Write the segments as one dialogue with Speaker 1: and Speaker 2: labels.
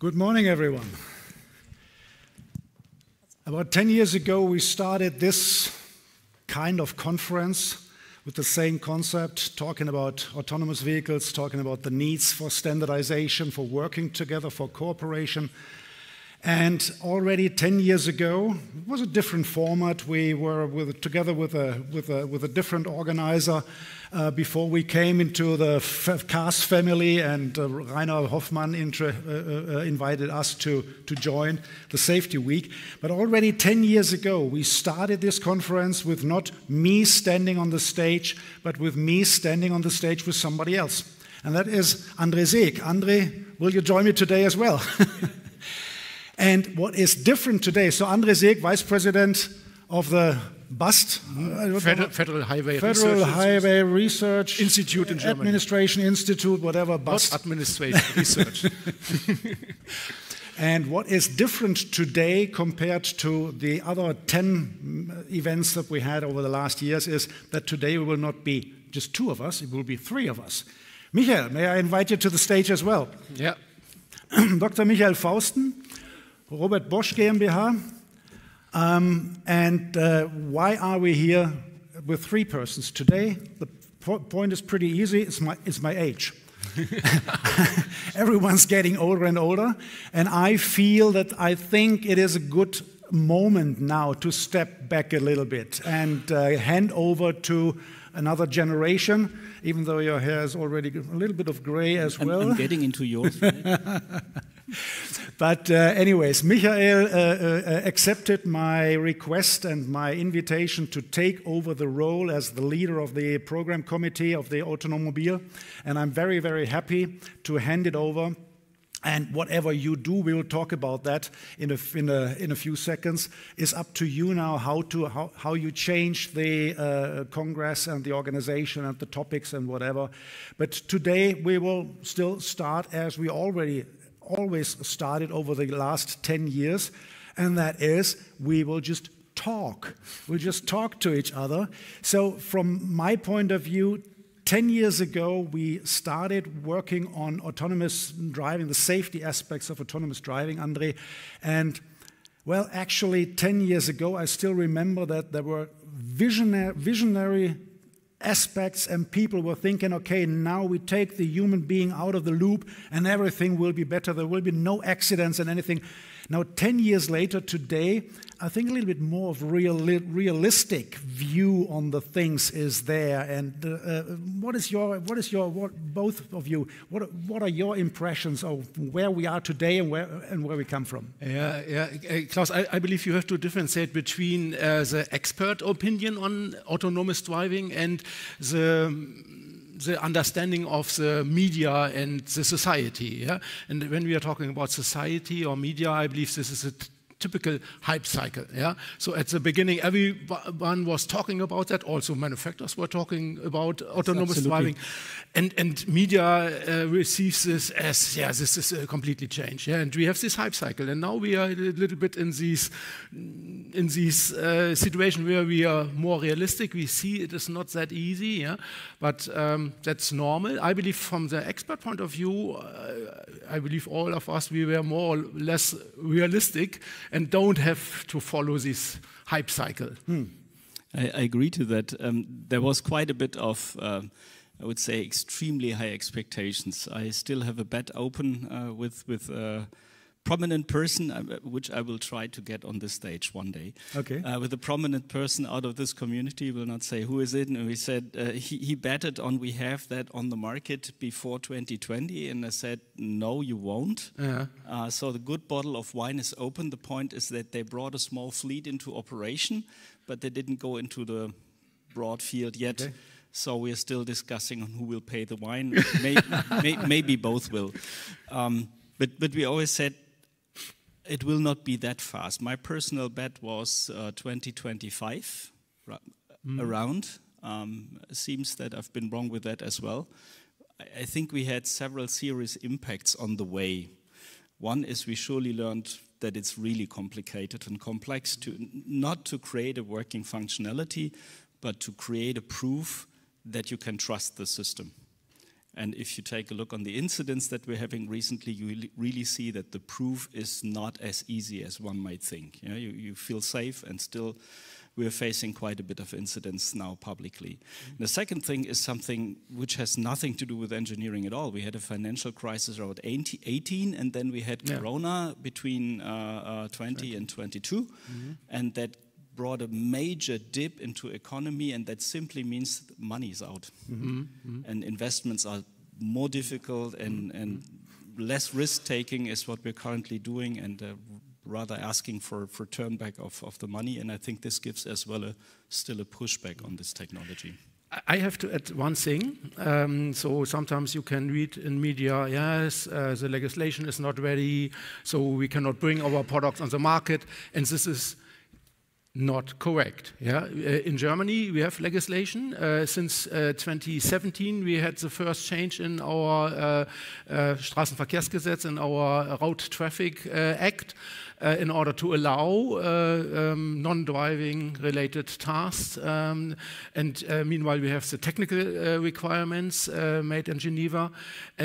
Speaker 1: Good morning, everyone. About 10 years ago, we started this kind of conference with the same concept, talking about autonomous vehicles, talking about the needs for standardization, for working together, for cooperation. And already 10 years ago, it was a different format. We were together with a different organizer before we came into the CARS family, and Rainer Hoffmann invited us to join the Safety Week. But already 10 years ago, we started this conference with not me standing on the stage, but with me standing on the stage with somebody else. And that is André Seeg. André, will you join me today as well? And what is different today, so André Seeg, Vice President of the BAST,
Speaker 2: Federal Highway
Speaker 1: Research
Speaker 2: Institute in Germany.
Speaker 1: Administration Institute, whatever, BAST.
Speaker 2: Not administration, research.
Speaker 1: And what is different today compared to the other 10 events that we had over the last years is that today we will not be just two of us, it will be three of us. Michael, may I invite you to the stage as well?
Speaker 2: Yeah.
Speaker 1: Dr. Michael Fausten, Robert Bosch GmbH. Why are we here with three persons today? The point is pretty easy. It's my age. Everyone's getting older and older, and I feel that I think it is a good moment now to step back a little bit and hand over to another generation, even though your hair is already a little bit of gray as well.
Speaker 3: I'm getting into yours. Right?
Speaker 1: But anyways, Michael accepted my request and my invitation to take over the role as the leader of the program committee of the AutonomMobil, and I'm very, very happy to hand it over. And whatever you do, we will talk about that in a few seconds. It's up to you now how you change the Congress and the organization and the topics and whatever. But today we will still start as we always started over the last 10 years, and that is we will just talk. We'll just talk to each other. So from my point of view, 10 years ago, we started working on autonomous driving, the safety aspects of autonomous driving, André. And, well, actually, 10 years ago, I still remember that there were visionary aspects, and people were thinking, okay, now we take the human being out of the loop and everything will be better. There will be no accidents and anything. Now, 10 years later, today, I think a little bit more of realistic view on the things is there. And both of you, what are your impressions of where we are today and where we come from?
Speaker 2: Yeah, Klaus, I believe you have to differentiate between the expert opinion on autonomous driving and the understanding of the media and the society. Yeah? And when we are talking about society or media, I believe this is a typical hype cycle. Yeah? So at the beginning, everyone was talking about that. Also, manufacturers were talking about autonomous driving, and media receives this as, yeah, this is completely changed. Yeah? And we have this hype cycle, and now we are a little bit in this situation where we are more realistic. We see it is not that easy, yeah? But that's normal. I believe from the expert point of view, I believe all of us, we were more or less realistic and don't have to follow this hype cycle.
Speaker 3: I agree to that. There was quite a bit of, I would say, extremely high expectations. I still have a bet open with a prominent person, which I will try to get on this stage one day.
Speaker 1: Okay.
Speaker 3: With a prominent person out of this community, will not say who is it, and we said he betted on we have that on the market before 2020, and I said no, you won't.
Speaker 2: Yeah.
Speaker 3: So the good bottle of wine is open. The point is that they brought a small fleet into operation, but they didn't go into the broad field yet. Okay. So we are still discussing on who will pay the wine. Maybe both will. But we always said it will not be that fast. My personal bet was 2025 around. Seems that I've been wrong with that as well. I think we had several serious impacts on the way. One is we surely learned that it's really complicated and complex not to create a working functionality, but to create a proof that you can trust the system. And if you take a look on the incidents that we're having recently, you really see that the proof is not as easy as one might think. You know, you feel safe, and still we're facing quite a bit of incidents now publicly. The second thing is something which has nothing to do with engineering at all. We had a financial crisis around 18, and then we had Corona between 20 and 22, and that brought a major dip into economy, and that simply means money is out. And investments are more difficult, and less risk-taking is what we're currently doing, and rather asking for turn back of the money. And I think this gives as well still a pushback on this technology.
Speaker 2: I have to add one thing. So sometimes you can read in media, yes, the legislation is not ready, so we cannot bring our products on the market, and this is not correct. Yeah? In Germany, we have legislation. Since 2017, we had the first change in our Straßenverkehrsgesetz, in our Road Traffic Act, in order to allow non-driving related tasks. Meanwhile, we have the technical requirements made in Geneva.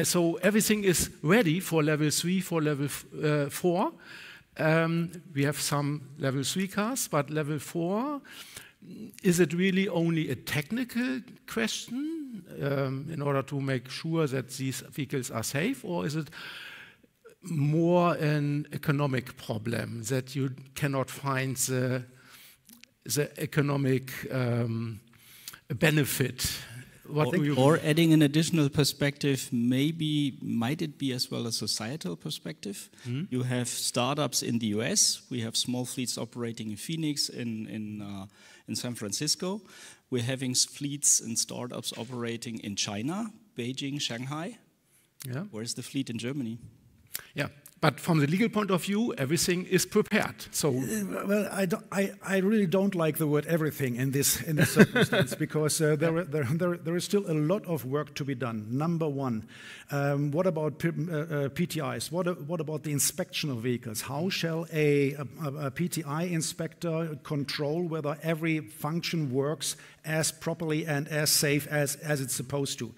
Speaker 2: So everything is ready for level 3, for level 4. We have some level 3 cars, but level 4, is it really only a technical question in order to make sure that these vehicles are safe, or is it more an economic problem, that you cannot find the economic benefit?
Speaker 3: Or adding an additional perspective, might it be as well a societal perspective? You have startups in the US, we have small fleets operating in Phoenix, in San Francisco. We're having fleets and startups operating in China, Beijing, Shanghai. Yeah. Where's the fleet in Germany?
Speaker 2: Yeah. But from the legal point of view, everything is prepared. So,
Speaker 1: well, I really don't like the word "everything" in this circumstance because there is still a lot of work to be done. Number one, what about PTIs? What about the inspection of vehicles? How shall a PTI inspector control whether every function works as properly and as safe as it's supposed to?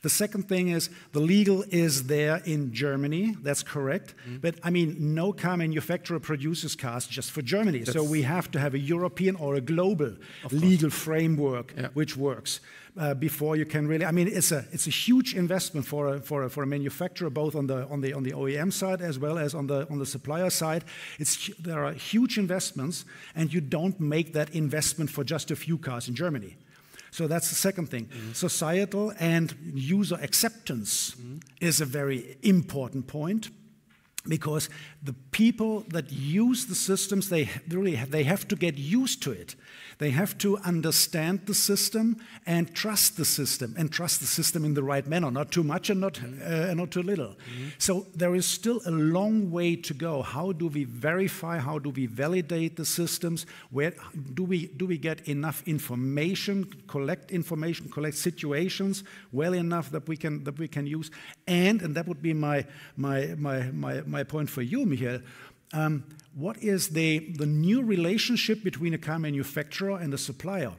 Speaker 1: The second thing is the legal is there in Germany. That's correct. But I mean, no car manufacturer produces cars just for Germany. So we have to have a European or a global legal framework which works before you can really. I mean, it's a huge investment for a manufacturer, both on the OEM side as well as on the supplier side. There are huge investments, and you don't make that investment for just a few cars in Germany. So that's the second thing. Societal and user acceptance is a very important point, because the people that use the systems, they have to get used to it. They have to understand the system and trust the system in the right manner, not too much and not too little. So there is still a long way to go. How do we verify? How do we validate the systems? Where do we get enough information, collect situations well enough that we can use? And that would be my point for you, Michael. What is the new relationship between a car manufacturer and a supplier?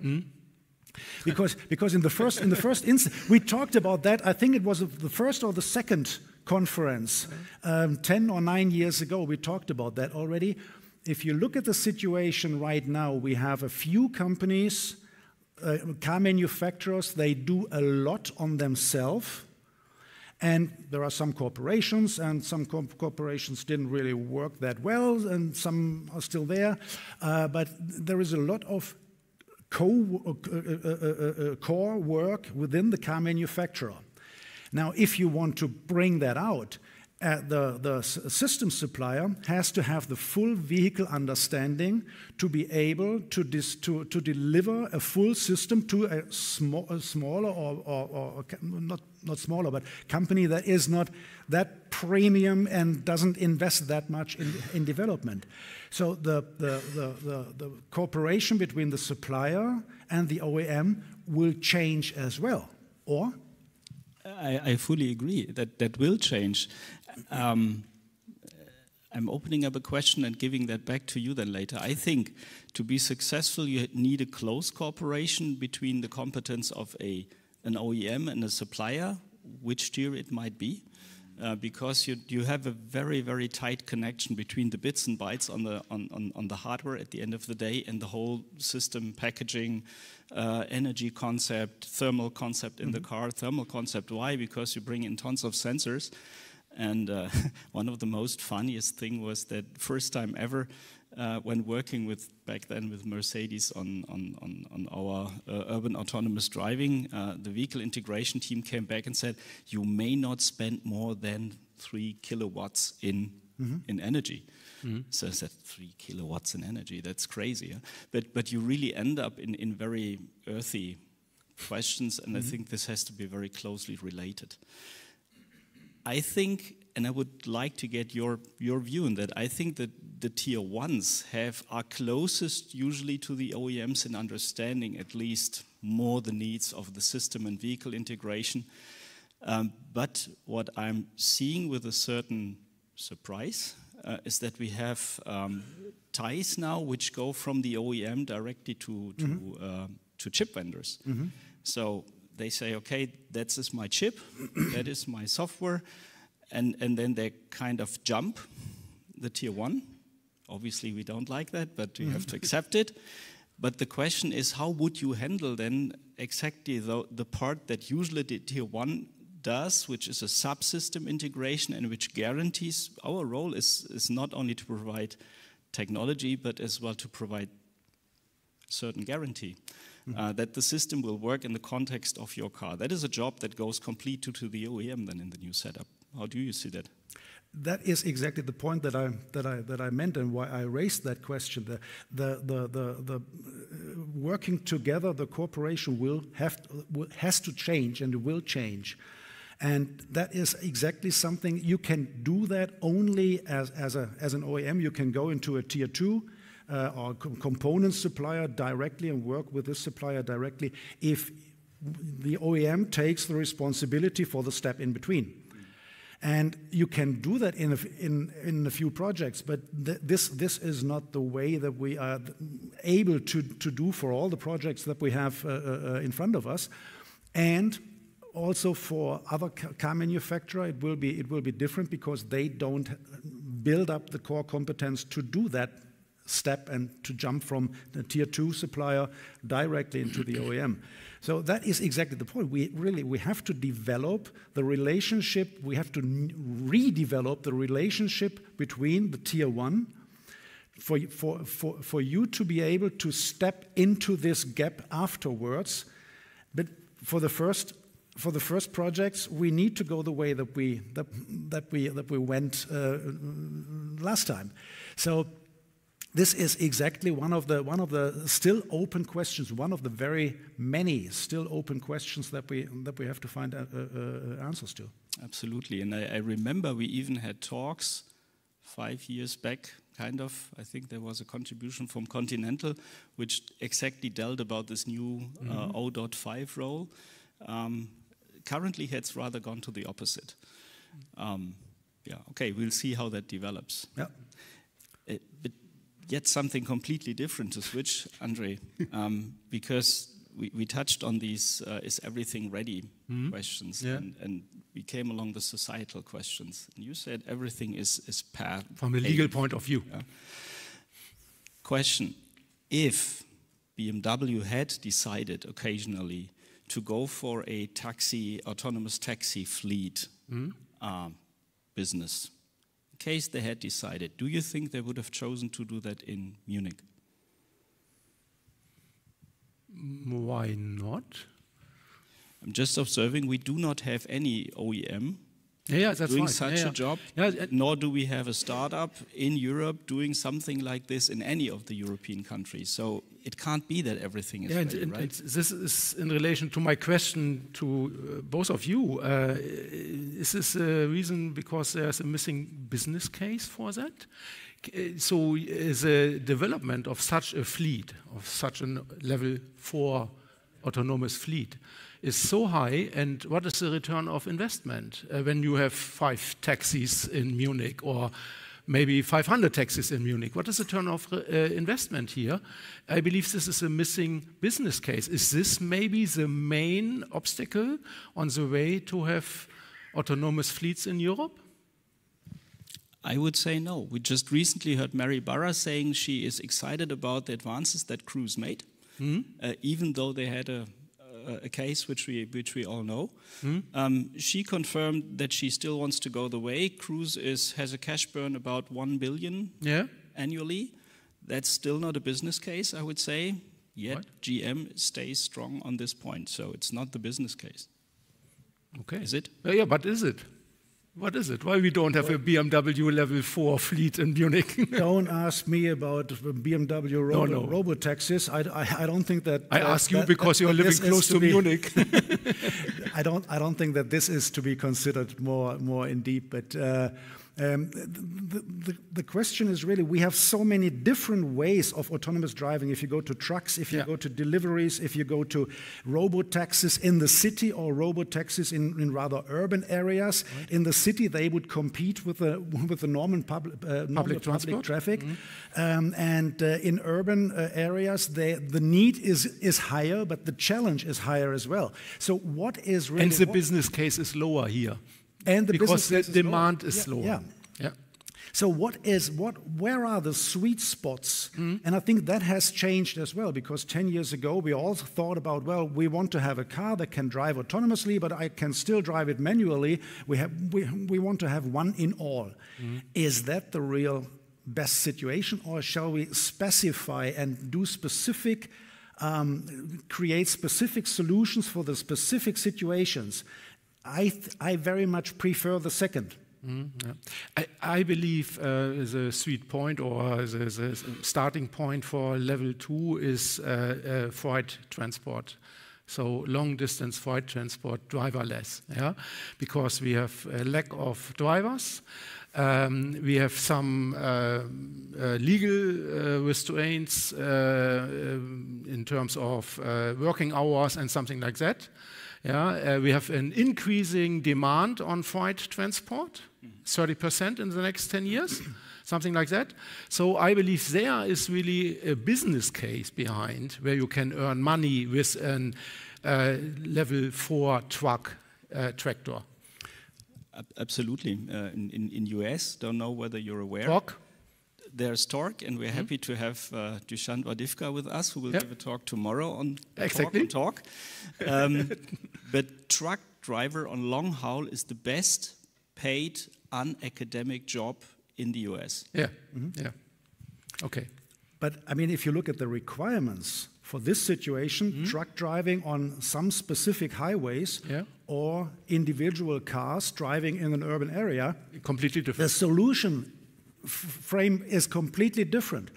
Speaker 1: Because in the first instance, we talked about that. I think it was the first or the second conference 10 or 9 years ago. We talked about that already. If you look at the situation right now, we have a few companies, car manufacturers. They do a lot on themselves. And there are some corporations, and some corporations didn't really work that well, and some are still there. But there is a lot of core work within the car manufacturer. Now, if you want to bring that out, the system supplier has to have the full vehicle understanding to be able to deliver a full system to a smaller or not smaller, but company that is not that premium and doesn't invest that much in development. So the cooperation between the supplier and the OEM will change as well, or?
Speaker 3: I fully agree that will change. I'm opening up a question and giving that back to you then later. I think to be successful, you need a close cooperation between the competence of an OEM and a supplier, which tier it might be. Because you have a very, very tight connection between the bits and bytes on the hardware at the end of the day, and the whole system packaging, energy concept, thermal concept in the car. Thermal concept, why? Because you bring in tons of sensors. And one of the most funniest thing was that first time ever when working with, back then with Mercedes on our urban autonomous driving, the vehicle integration team came back and said, you may not spend more than 3 kilowatts in energy. So I said, 3 kilowatts in energy, that's crazy. Huh? But you really end up in very earthy questions, and I think this has to be very closely related. I think, and I would like to get your view on that, I think that the tier ones are closest usually to the OEMs in understanding at least more the needs of the system and vehicle integration. But what I'm seeing with a certain surprise is that we have ties now which go from the OEM directly to chip vendors. So they say, okay, that is my chip, that is my software, and then they kind of jump the tier one. Obviously, we don't like that, but we have to accept it. But the question is, how would you handle then exactly the part that usually the tier one does, which is a subsystem integration and which guarantees our role is not only to provide technology, but as well to provide certain guarantee. That the system will work in the context of your car. That is a job that goes complete to the OEM then in the new setup. How do you see that?
Speaker 1: That is exactly the point that I meant, and why I raised that question. The working together, the cooperation has to change, and it will change. And that is exactly something you can do that only as an OEM. You can go into a tier 2 or component supplier directly and work with this supplier directly if the OEM takes the responsibility for the step in between. And you can do that in a few projects, but this is not the way that we are able to do for all the projects that we have in front of us. And also for other car manufacturer, it will be different because they don't build up the core competence to do that step and to jump from the tier 2 supplier directly into the OEM. So that is exactly the point. We have to develop the relationship, we have to redevelop the relationship between the tier 1 for you to be able to step into this gap afterwards. But for the first projects, we need to go the way that we went last time. So this is exactly one of the still open questions, one of the very many still open questions that we have to find answers to.
Speaker 3: Absolutely, and I remember we even had talks 5 years back, kind of. I think there was a contribution from Continental, which exactly dealt about this new 0.5 role. Currently, it's rather gone to the opposite. Yeah, okay, we'll see how that develops.
Speaker 1: Yeah.
Speaker 3: But yet something completely different to switch, Andre, because we touched on these is everything ready questions, and we came along the societal questions. And you said everything is
Speaker 2: from a legal point of view.
Speaker 3: Yeah. Question, if BMW had decided occasionally to go for a autonomous taxi fleet business, in case they had decided, do you think they would have chosen to do that in Munich?
Speaker 2: Why not?
Speaker 3: I'm just observing we do not have any OEM
Speaker 2: that's
Speaker 3: doing
Speaker 2: right.
Speaker 3: such a job, nor do we have a startup in Europe doing something like this in any of the European countries. So it can't be that everything is ready, right?
Speaker 2: This is in relation to my question to both of you. Is this a reason because there's a missing business case for that? So the development of such a fleet, of such a level 4 autonomous fleet, is so high, and what is the return of investment when you have 5 taxis in Munich or maybe 500 taxis in Munich. What is the return of investment here? I believe this is a missing business case. Is this maybe the main obstacle on the way to have autonomous fleets in Europe?
Speaker 3: I would say no. We just recently heard Mary Barra saying she is excited about the advances that Cruise made, even though they had a case which we all know. She confirmed that she still wants to go the way. Cruise has a cash burn about 1 billion annually. That's still not a business case, I would say. Yet right. GM stays strong on this point, so it's not the business case.
Speaker 2: Okay.
Speaker 3: Is it?
Speaker 2: Yeah, but is it? What is it? Why we don't have a BMW level 4 fleet in Munich?
Speaker 1: Don't ask me about BMW robo-taxis. I don't think that...
Speaker 2: I ask you because you're living close to Munich.
Speaker 1: I don't think that this is to be considered more in deep, but the question is really, we have so many different ways of autonomous driving. If you go to trucks, if you go to deliveries, if you go to robo-taxis in the city or robo-taxis in rather urban areas. Right. In the city, they would compete with the normal public traffic. And in urban areas, the need is higher, but the challenge is higher as well. So what is really...
Speaker 2: And the business case is lower here.
Speaker 1: And
Speaker 2: because the demand is lower. Yeah.
Speaker 1: So where are the sweet spots? And I think that has changed as well, because 10 years ago we also thought about, well, we want to have a car that can drive autonomously, but I can still drive it manually. We want to have one in all. Is that the real best situation, or shall we specify and do specific, create specific solutions for the specific situations? I very much prefer the second.
Speaker 2: I believe the sweet point or the starting point for level 2 is freight transport. So long distance freight transport, driverless, because we have a lack of drivers. We have some legal restraints in terms of working hours and something like that. We have an increasing demand on freight transport, 30% in the next 10 years, something like that. So I believe there is really a business case behind where you can earn money with a level 4 tractor.
Speaker 3: Absolutely. In US, don't know whether you're aware.
Speaker 2: Torque?
Speaker 3: There's Torque, and we're happy to have Dušan Vadivka with us, who will give a talk tomorrow on Torque. But truck driver on long haul is the best paid unacademic job in the US.
Speaker 2: Okay.
Speaker 1: But I mean, if you look at the requirements for this situation, truck driving on some specific highways or individual cars driving in an urban area,
Speaker 2: completely different.
Speaker 1: The solution frame is completely different.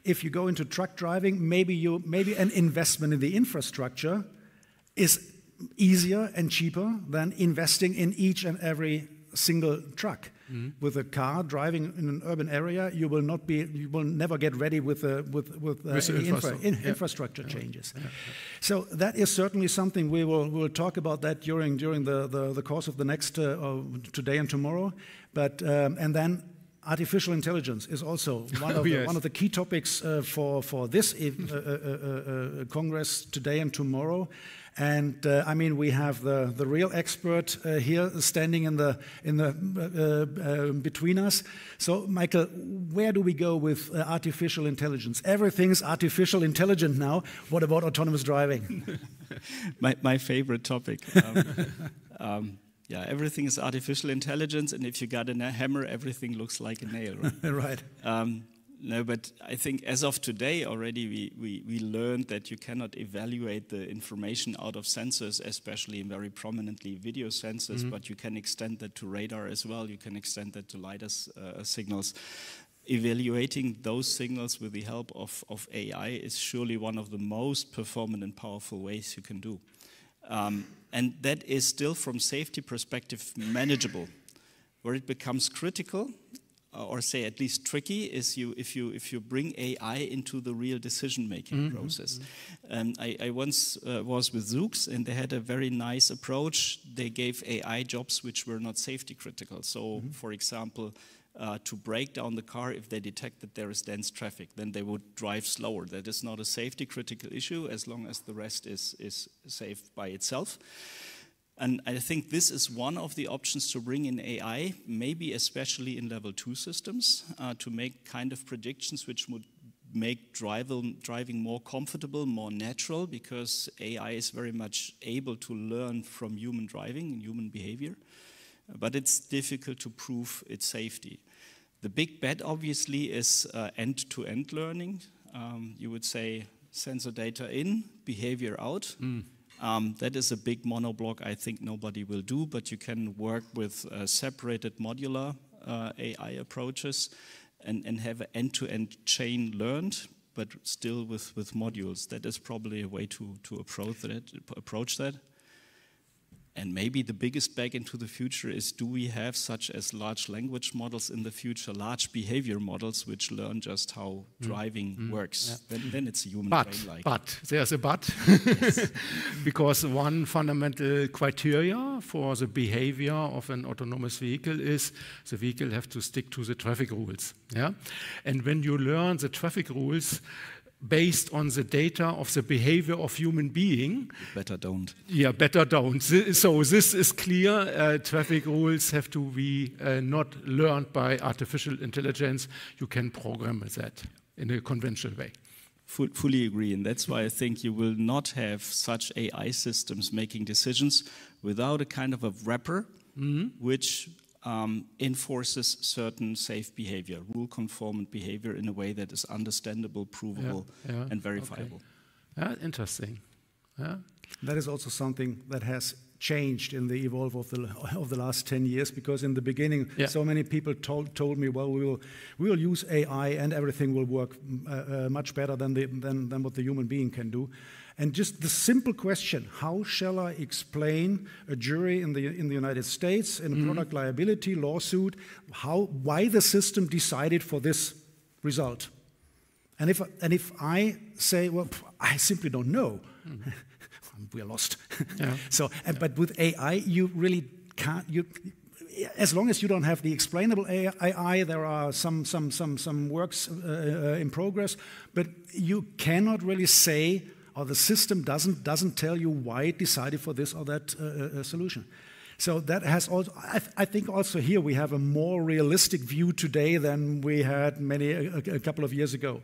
Speaker 1: If you go into truck driving, maybe an investment in the infrastructure is easier and cheaper than investing in each and every single truck. With a car driving in an urban area, you will never get ready with infrastructure changes. So that is certainly something we'll talk about that during the course of the next today and tomorrow. But and then artificial intelligence is also one of the key topics for this Congress today and tomorrow. And I mean, we have the real expert here standing in the between us. So, Michael, where do we go with artificial intelligence? Everything's artificial intelligent now. What about autonomous driving?
Speaker 3: my favorite topic. Everything is artificial intelligence, and if you got a hammer, everything looks like a nail.
Speaker 1: Right.
Speaker 3: No, but I think as of today already we learned that you cannot evaluate the information out of sensors, especially in very prominently video sensors, but you can extend that to radar as well. You can extend that to LiDAR signals. Evaluating those signals with the help of AI is surely one of the most performant and powerful ways you can do. And that is still, from safety perspective, manageable. Where it becomes critical, or say at least tricky, is if you bring AI into the real decision-making process. I once was with Zoox, and they had a very nice approach. They gave AI jobs which were not safety critical. So, for example, to break down the car if they detect that there is dense traffic. Then they would drive slower. That is not a safety critical issue as long as the rest is safe by itself. And I think this is one of the options to bring in AI, maybe especially in level 2 systems, to make kind of predictions which would make driving more comfortable, more natural, because AI is very much able to learn from human driving and human behavior. But it's difficult to prove its safety. The big bet, obviously, is end-to-end learning. You would say sensor data in, behavior out. That is a big monoblock I think nobody will do, but you can work with separated modular AI approaches and have an end-to-end chain learned, but still with modules. That is probably a way to approach that. And maybe the biggest back into the future is, do we have such as large language models in the future, large behavior models which learn just how driving works? Yeah. Then it's a human brain-like.
Speaker 2: But, there's a but. Because one fundamental criteria for the behavior of an autonomous vehicle is the vehicle has to stick to the traffic rules. Yeah? And when you learn the traffic rules, based on the data of the behavior of human being.
Speaker 3: Better don't.
Speaker 2: Yeah, better don't. So this is clear. Traffic rules have to be not learned by artificial intelligence. You can program that in a conventional way.
Speaker 3: Fully agree, and that's why I think you will not have such AI systems making decisions without a kind of a wrapper which enforces certain safe behavior, rule-conformant behavior in a way that is understandable, provable, and verifiable.
Speaker 2: Okay. Yeah, interesting. Yeah.
Speaker 1: That is also something that has changed in the evolve of the last 10 years, because in the beginning, so many people told me, well, we will use AI and everything will work much better than what the human being can do. And just the simple question, how shall I explain a jury in the United States in a product liability lawsuit why the system decided for this result? And if I say, well, I simply don't know, we are lost. Yeah. So, but with AI, you really can't. As long as you don't have the explainable AI, there are some works in progress, but you cannot really say, or the system doesn't tell you why it decided for this or that solution. So that has also, I think also here we have a more realistic view today than we had a couple of years ago.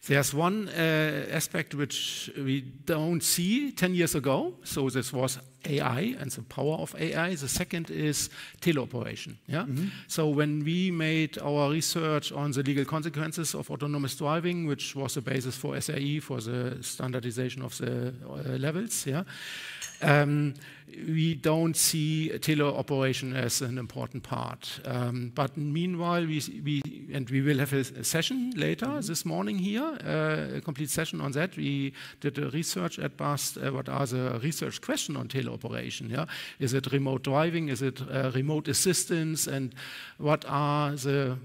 Speaker 2: There's one aspect which we don't see 10 years ago. So this was AI and the power of AI. The second is teleoperation. Yeah? So when we made our research on the legal consequences of autonomous driving, which was the basis for SAE, for the standardization of the levels, we don't see teleoperation as an important part. But meanwhile, we will have a session later this morning here, a complete session on that. We did a research at BAST. What are the research questions on teleoperation? Yeah? Is it remote driving? Is it remote assistance? And what are the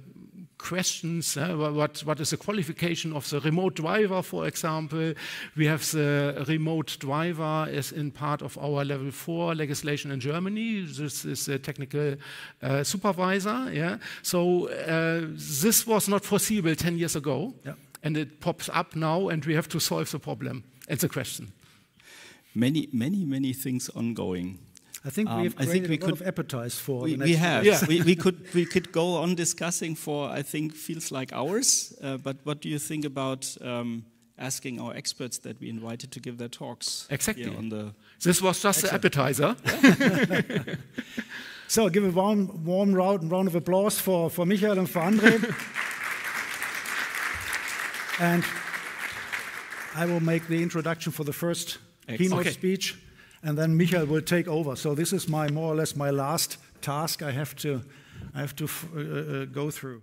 Speaker 2: questions, what is the qualification of the remote driver, for example? We have the remote driver as in part of our level 4 legislation in Germany. This is a technical supervisor. Yeah? So this was not foreseeable 10 years ago, and it pops up now, and we have to solve the problem and the question.
Speaker 3: Many things ongoing.
Speaker 1: I think we have created a lot of appetite for the next.
Speaker 3: We have. Yeah. we could go on discussing for, I think, feels like hours. But what do you think about asking our experts that we invited to give their talks?
Speaker 2: Exactly. This was just the appetizer.
Speaker 1: So give a warm round of applause for Michael and for Andre. And I will make the introduction for the first keynote speech. And then Michael will take over. So this is more or less my last task I have to go through.